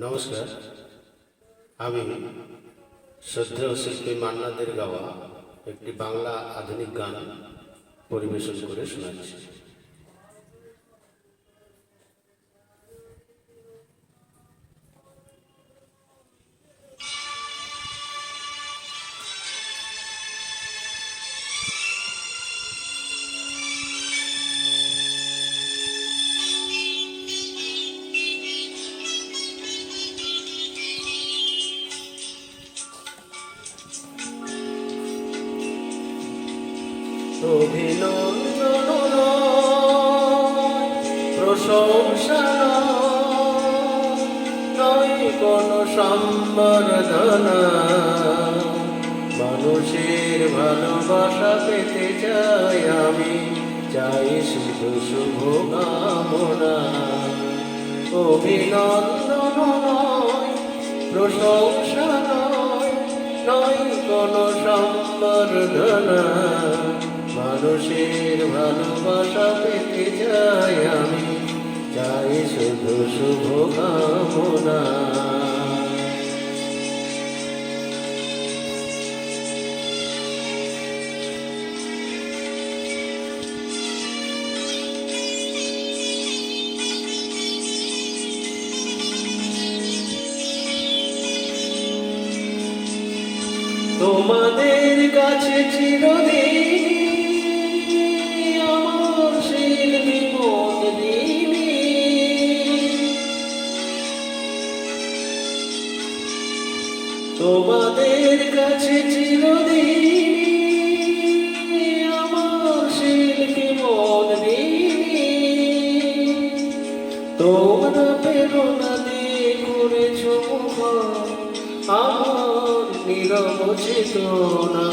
নমস্কার, আমি শ্রদ্ধেয় শিল্পী মান্নাদের গাওয়া একটি বাংলা আধুনিক গান পরিবেশন করে শোনাচ্ছি। অভিনন্দন প্রশংসা নয় কোন সম্বর্ধনা, মানুষের ভালোবাসা পেতে চাই আমি, চাই শুধু শুভ কামনা। অভিনন্দন নয় প্রশংসা নয় কোন সম্বর্ধনা, মানুষের ভালোবাসা পেতে চাই আমি, চাই শুধু শুভ কামনা। তোমাদের কাছে চিরদিন আমার শিল্পী মন দিবি, তোমাদের কাছে চিরদিন আমার শিল্পী মন দিবি। তোমরা প্রেরণা দিয়ে করেছ আমার নীরব চেতনা,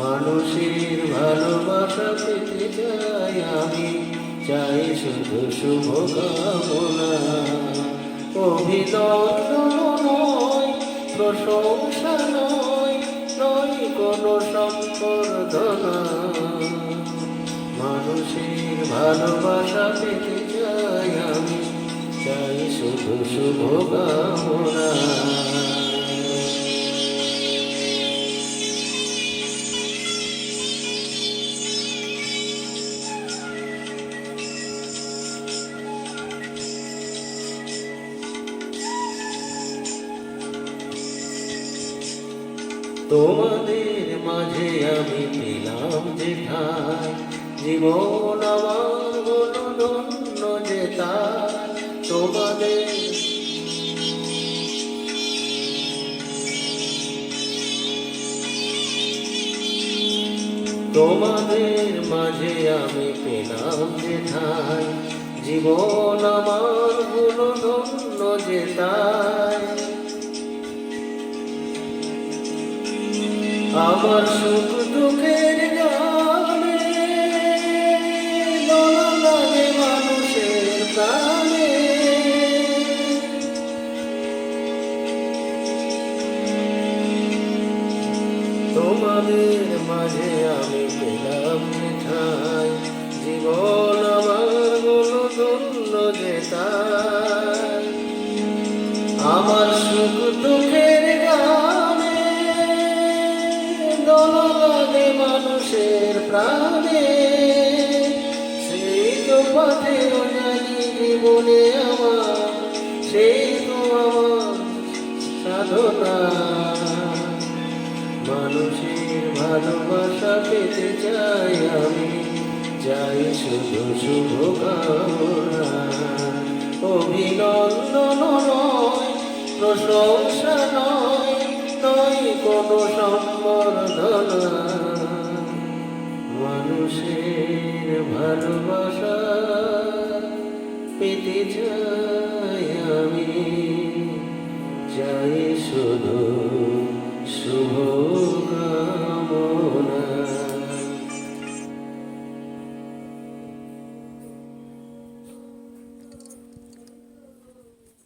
মানুষের ভালোবাসা পেতে চাই আমি, চাই শুধু শুভ কামনা। অভিনন্দন নয় প্রশংসা নয় কোনো সম্বর্ধনা, মানুষের ভালোবাসা পেতে চাই আমি, চাই শুধু শুভ কামনা। তোমাদের মাঝে আমি পেলাম যে ঠাই, জীবন আমার ধন্য যে তাই। তোমাদের মাঝে আমি পেলাম যে ঠাই, জীবন আমার ধন্য যে তাই। আমার সুখ দুঃখের গানে দোলা লাগে মানুষের প্রাণে, তোমাদের মাঝে আমি পেলাম ঠাই, জীবন আমার ধন্য যে তাই। আমার সুখ দুঃখের গানে দোলা লাগে মানুষের প্রাণে, সেই তো পথে জানি জীবনে আমার, সেই তো আমার সাধনা। মানুষের ভালোবাসা পেতে চাই আমি, চাই শুধু শুভ কামনা। অভিনন্দন নয় প্রশংসা নয় কোনো সম্বর্ধনা, মানুষের ভালোবাসা পেতে চাই আমি, চাই শুধু